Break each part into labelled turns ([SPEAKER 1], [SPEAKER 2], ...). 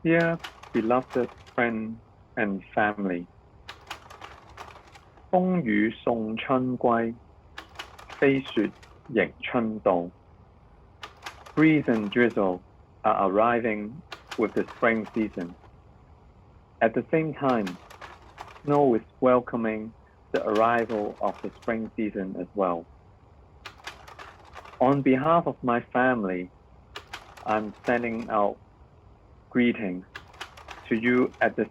[SPEAKER 1] Dear beloved friend and family, 風雨送春歸，飛雪迎春到。Breeze and drizzle are arriving with the spring season. At the same time, snow is welcoming the arrival of the spring season as well. On behalf of my family, I'm sending out greetings to you at this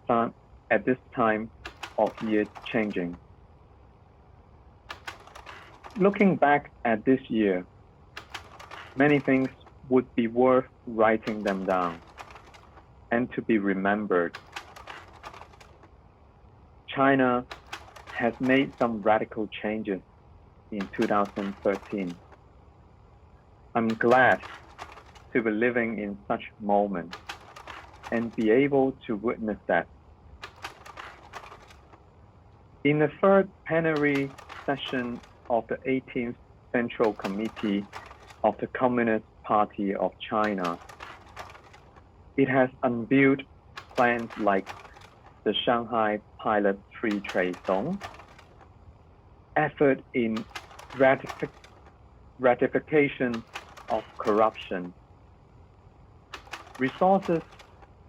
[SPEAKER 1] time of year changing. Looking back at this year, many things would be worth writing them down and to be remembered. China has made some radical changes in 2013. I'm glad to be living in such moments and be able to witness that. In the third plenary session of the 18th Central Committee of the Communist Party of China, it has unveiled plans like the Shanghai Pilot Free Trade Zone, effort in ratification of corruption, resources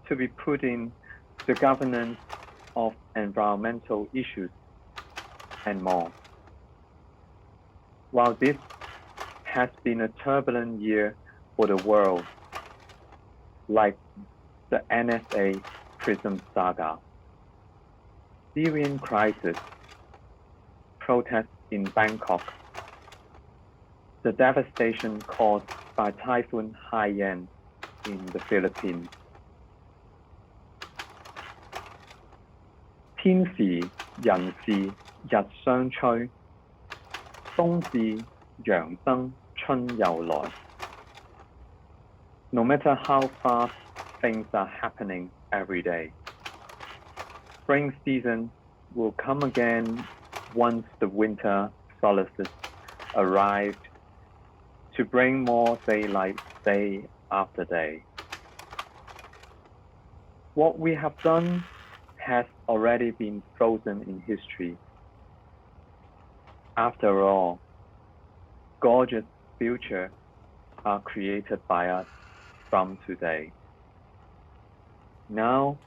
[SPEAKER 1] to be put in the governance of environmental issues, and more. While this has been a turbulent year for the world, like the NSA PRISM saga, Syrian crisis, protests in Bangkok, the devastation caused by Typhoon Haiyan in the Philippines. 天時人事日相催，冬至陽生春又來。No matter how fast things are happening every day, spring season will come again once the winter solstice arrived to bring more daylight day after day. What we have done has already been frozen in history. After all, gorgeous futures are created by us from today. Now,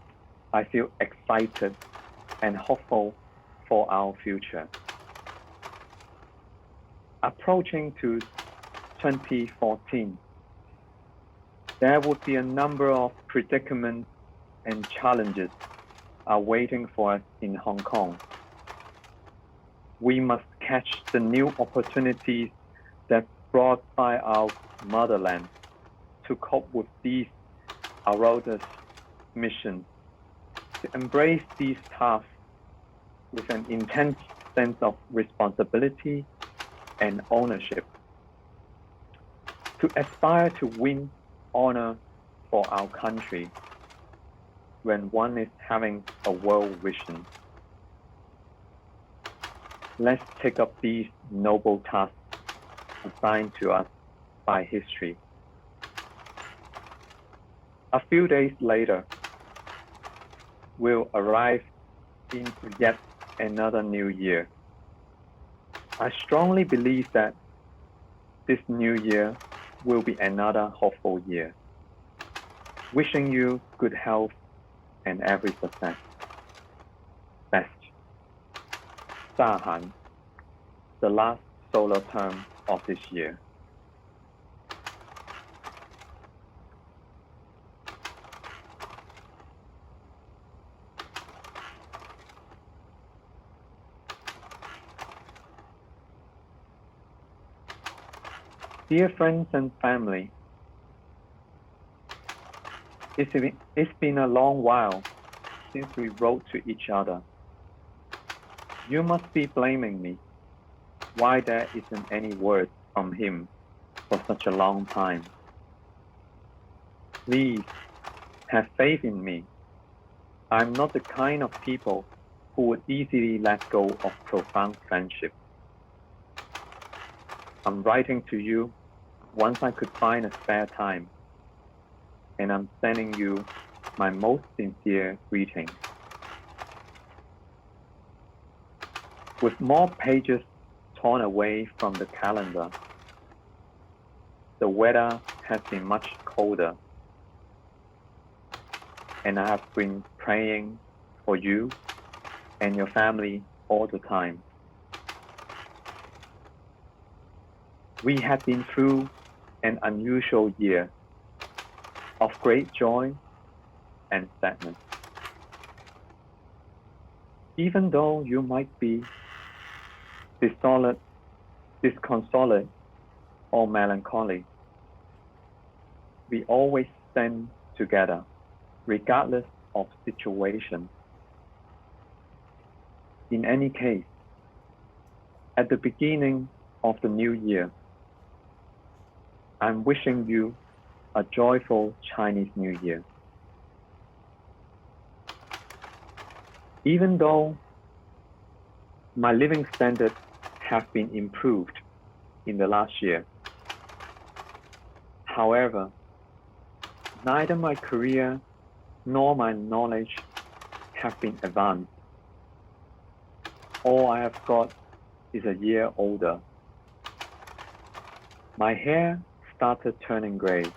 [SPEAKER 1] I feel excited and hopeful for our future. Approaching to 2014, there would be a number of predicaments and challenges are waiting for us in Hong Kong. We must catch the new opportunities that's brought by our motherland to cope with these arduous missions, to embrace these tasks with an intense sense of responsibility and ownership, to aspire to win honor for our country when one is having a world vision. Let's take up these noble tasks assigned to us by history. A few days later, we'll arrive into yet another new year. I strongly believe that this new year will be another hopeful year. Wishing you good health and every success. Best. Sahan, the last solar term of this year. Dear friends and family, it's been a long while since we wrote to each other. You must be blaming me why there isn't any word from him for such a long time. Please have faith in me. I'm not the kind of people who would easily let go of profound friendship. I'm writing to you once I could find a spare time, and I'm sending you my most sincere greetings. With more pages torn away from the calendar, the weather has been much colder, and I have been praying for you and your family all the time. We have been through an unusual year of great joy and sadness. Even though you might be disconsolate, or melancholy, we always stand together, regardless of situation. In any case, at the beginning of the new year, I'm wishing you a joyful Chinese New Year. Even though my living standards have been improved in the last year, however, neither my career nor my knowledge have been advanced. All I have got is a year older. My hair started turning gray,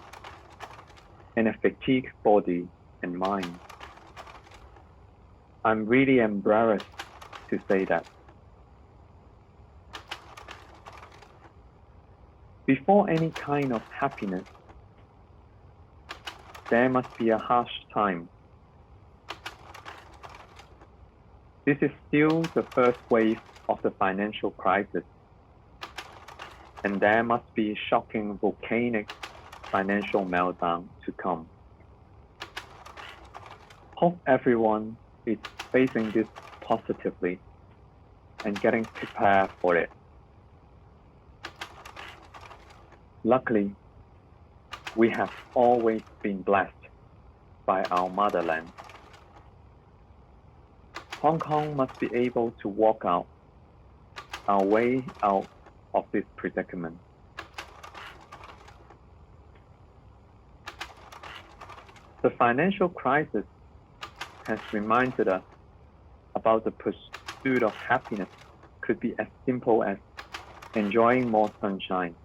[SPEAKER 1] and a fatigued body and mind. I'm really embarrassed to say that. Before any kind of happiness, there must be a harsh time. This is still the first wave of the financial crisis, and there must be a shocking volcanic financial meltdown to come. Hope everyone is facing this positively and getting prepared for it. Luckily, we have always been blessed by our motherland. Hong Kong must be able to walk out our way out of this predicament. The financial crisis has reminded us about the pursuit of happiness could be as simple as enjoying more sunshine,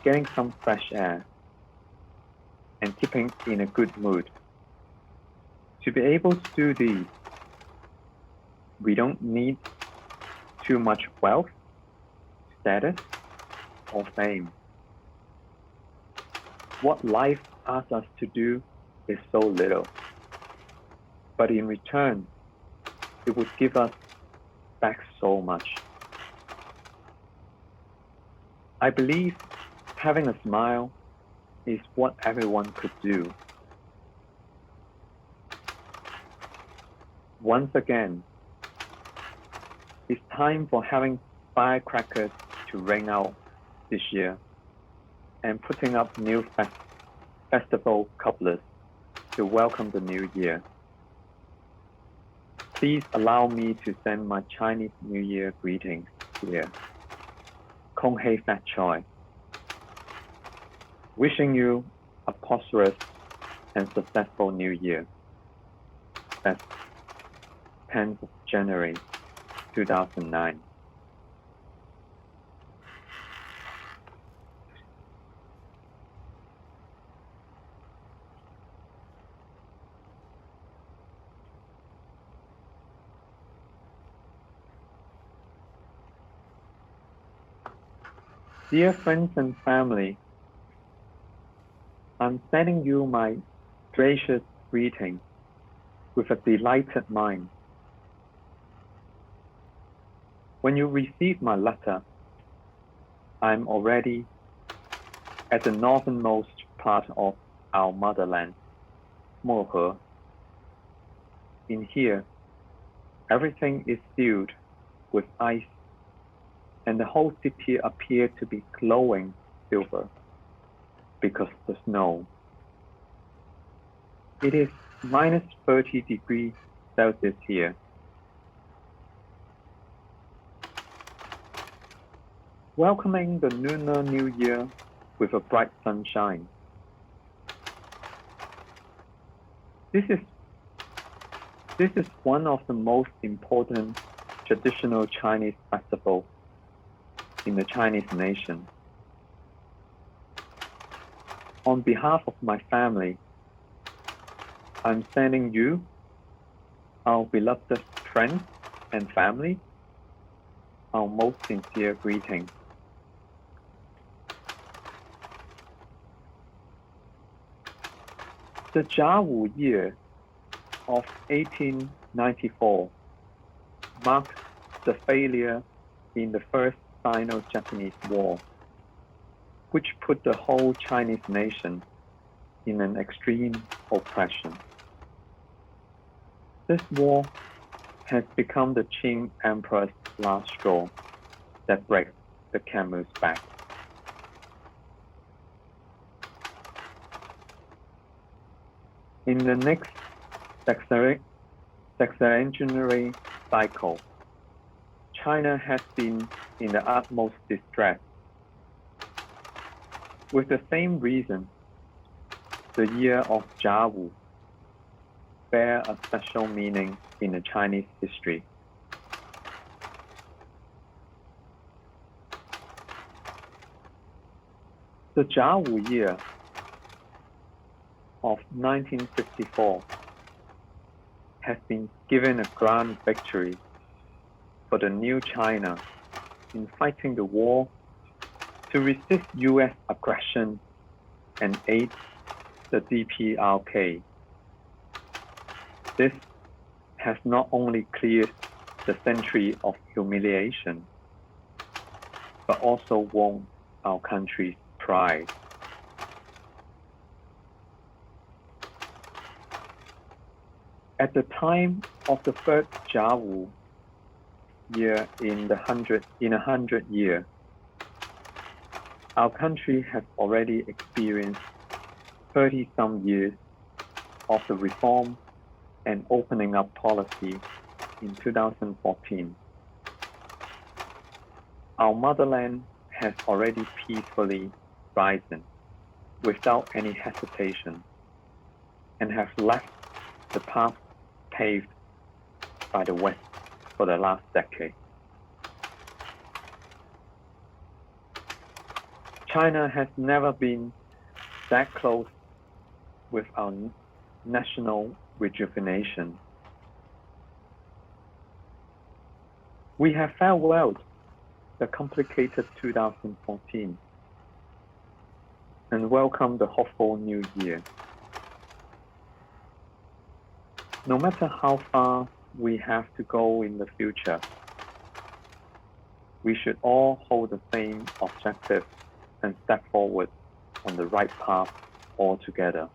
[SPEAKER 1] getting some fresh air, and keeping in a good mood. To be able to do these, we don't need too much wealth, status, or fame. What life asks us to do is so little, but in return, it would give us back so much. I believe having a smile is what everyone could do. Once again, it's time for having firecrackers to ring out this year and putting up new festival couplets to welcome the new year. Please allow me to send my Chinese New Year greetings here. Kong Hei Fat Choi. Wishing you a prosperous and successful new year. That's 10th of January 2009. Dear friends and family, I'm sending you my gracious greeting with a delighted mind. When you receive my letter, I'm already at the northernmost part of our motherland, Mohe. In here, everything is sealed with ice, and the whole city appeared to be glowing silver because of the snow. It is minus 30 degrees Celsius here. Welcoming the Lunar New Year with a bright sunshine. This is one of the most important traditional Chinese festivals in the Chinese nation. On behalf of my family, I'm sending you, our beloved friends and family, our most sincere greeting. The Jiawu year of 1894 marked the failure in the First Sino-Japanese War, which put the whole Chinese nation in an extreme oppression. This war has become the Qing Emperor's last straw that breaks the camel's back. In the next sexentenary cycle, China has been in the utmost distress. With the same reason, the year of Jiawu bear a special meaning in the Chinese history. The Jiawu year of 1954 has been given a grand victory for the new China in fighting the war to resist US aggression and aid the DPRK. This has not only cleared the century of humiliation, but also won our country's pride. At the time of the third Jiawu year in a 100 year, our country has already experienced 30-some years of the reform and opening up policy in 2014. Our motherland has already peacefully risen without any hesitation and has left the path paved by the West for the last decade. China has never been that close with our national rejuvenation. We have farewelled the complicated 2014 and welcomed the hopeful new year. No matter how far we have to go in the future, we should all hold the same objective and step forward on the right path all together.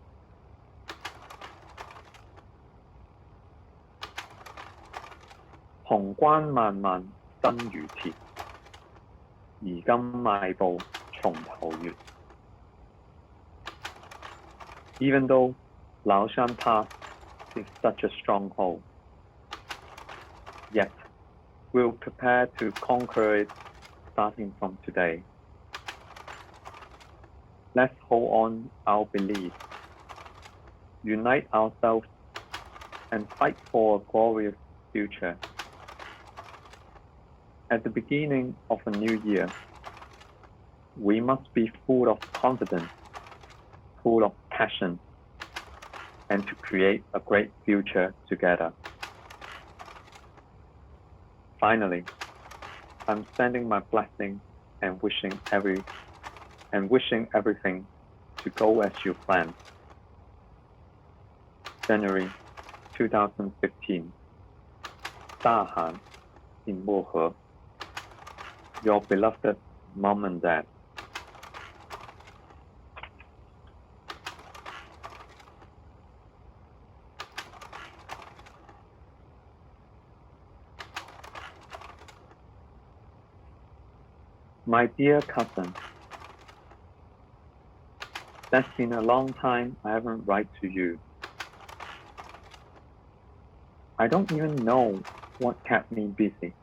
[SPEAKER 1] 鴻關漫漫身如鐵，而今邁步從頭越。Even though Laoshan Pass is such a stronghold, yet we'll prepare to conquer it starting from today. Let's hold on our belief, unite ourselves, and fight for a glorious future. At the beginning of a new year, we must be full of confidence, full of passion, and to create a great future together. Finally, I'm sending my blessing and wishing everything to go as you planned. January 2015, 大韩 in 漠河. Your beloved mom and dad. My dear cousin, that's been a long time I haven't write to you. I don't even know what kept me busy.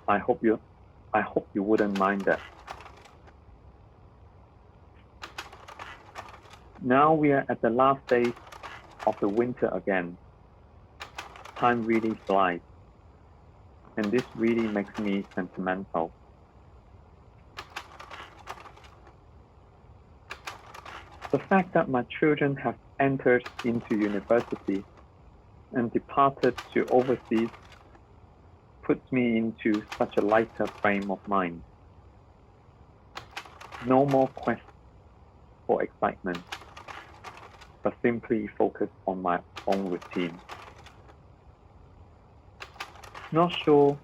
[SPEAKER 1] I hope you wouldn't mind that. Now we are at the last days of the winter again. Time really flies, and this really makes me sentimental. The fact that my children have entered into university and departed to overseas puts me into such a lighter frame of mind. No more quest for excitement, but simply focus on my own routine. Not sure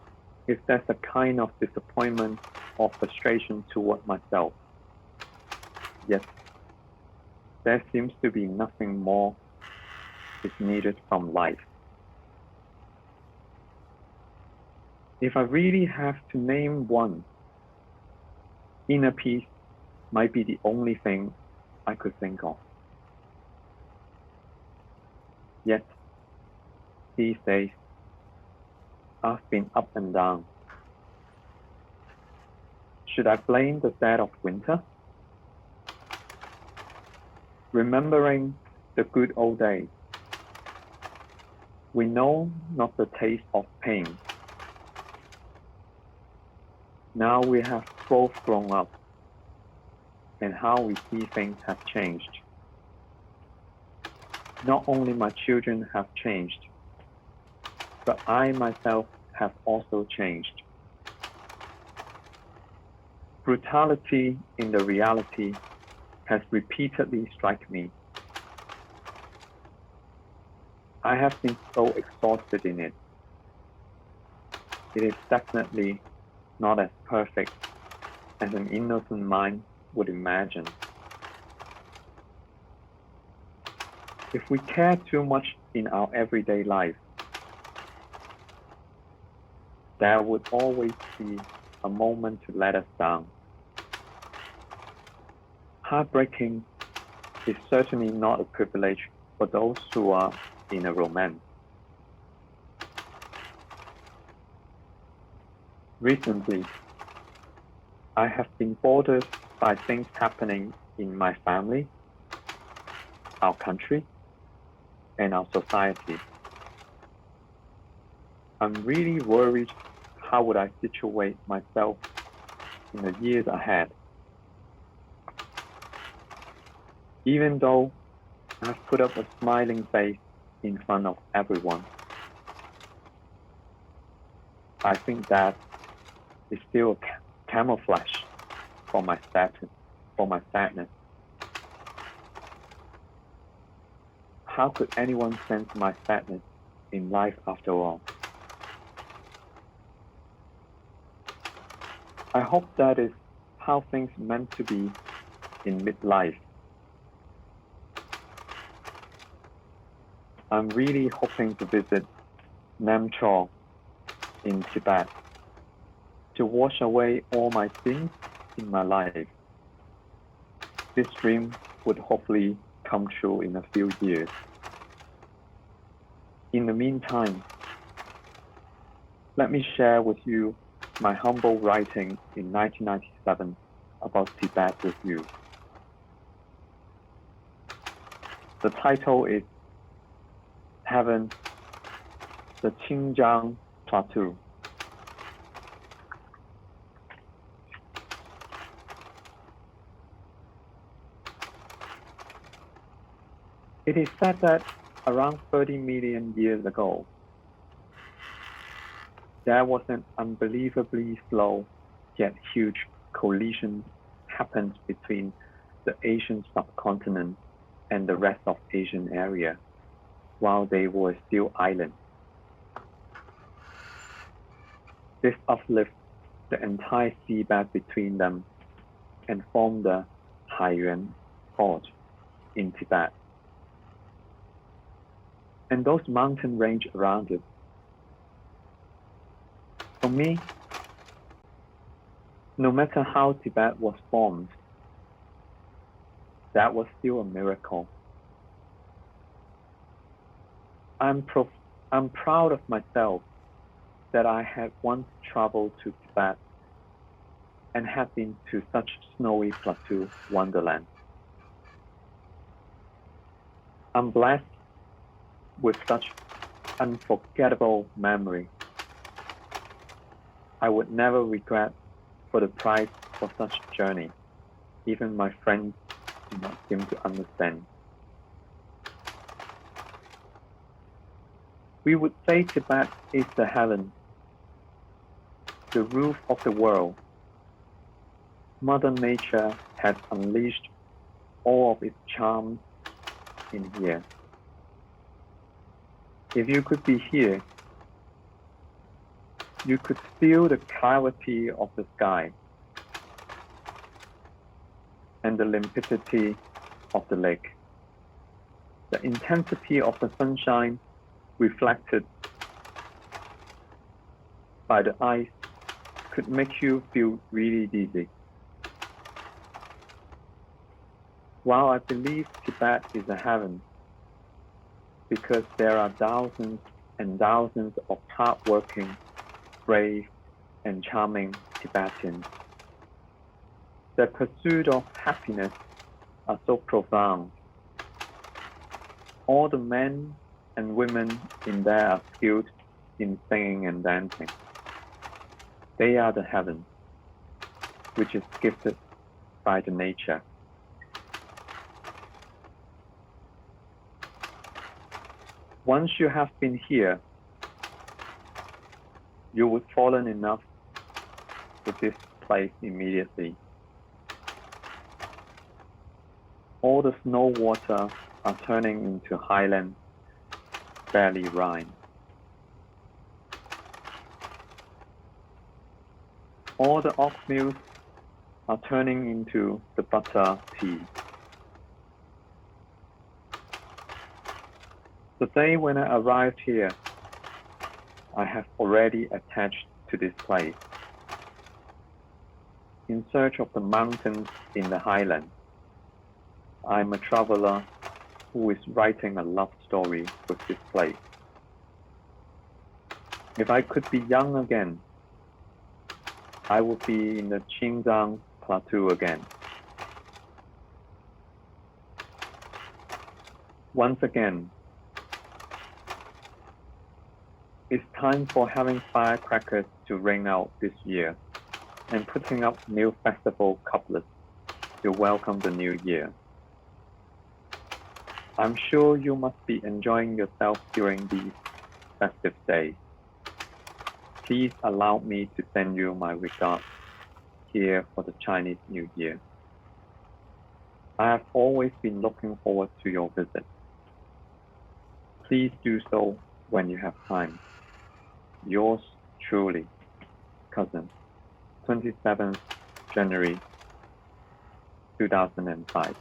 [SPEAKER 1] if there's a kind of disappointment or frustration toward myself. Yet, there seems to be nothing more is needed from life. If I really have to name one, inner peace might be the only thing I could think of. Yet, these days, I've been up and down. Should I blame the dead of winter? Remembering the good old days, we know not the taste of pain. Now we have both grown up, and how we see things have changed. Not only my children have changed, but I myself have also changed. Brutality in the reality has repeatedly struck me. I have been so exhausted in it. It is definitely not as perfect as an innocent mind would imagine. If we care too much in our everyday life, there would always be a moment to let us down. Heartbreaking is certainly not a privilege for those who are in a romance. Recently, I have been bothered by things happening in my family, our country, and our society. I'm really worried how would I situate myself in the years ahead. Even though I've put up a smiling face in front of everyone, I think that is still a camouflage for my sadness. How could anyone sense my sadness in life after all? I hope that is how things meant to be in midlife. I'm really hoping to visit Namchor in Tibet to wash away all my sins in my life. This dream would hopefully come true in a few years. In the meantime, let me share with you my humble writing in 1997 about Tibet with you. The title is Heaven, the Xinjiang Plateau. It is said that around 30 million years ago, there was an unbelievably slow yet huge collision happened between the Asian subcontinent and the rest of Asian area while they were still islands. This uplifted the entire seabed between them and formed the Haiyuan Fault in Tibet, and those mountain range around it. For me, no matter how Tibet was formed, that was still a miracle. I'm proud of myself that I had once traveled to Tibet and had been to such snowy plateau wonderland. I'm blessed with such unforgettable memory. I would never regret for the price for such journey. Even my friends do not seem to understand. We would say Tibet is the heaven, the roof of the world. Mother Nature has unleashed all of its charms in here. If you could be here, you could feel the clarity of the sky and the limpidity of the lake. The intensity of the sunshine reflected by the ice could make you feel really dizzy. While I believe Tibet is a heaven, because there are thousands and thousands of hardworking, brave, and charming Tibetans. Their pursuit of happiness are so profound. All the men and women in there are skilled in singing and dancing. They are the heaven, which is gifted by the nature. Once you have been here, you would fall in love with this place immediately. All the snow water are turning into highland barley wine. All the oat mills are turning into the butter tea. The day when I arrived here, I have already attached to this place. In search of the mountains in the highlands, I am a traveler who is writing a love story with this place. If I could be young again, I would be in the Xinjiang Plateau again. Once again, it's time for having firecrackers to ring out this year and putting up new festival couplets to welcome the new year. I'm sure you must be enjoying yourself during these festive days. Please allow me to send you my regards here for the Chinese New Year. I have always been looking forward to your visit. Please do so when you have time. Yours truly, cousin, 27th January 2005.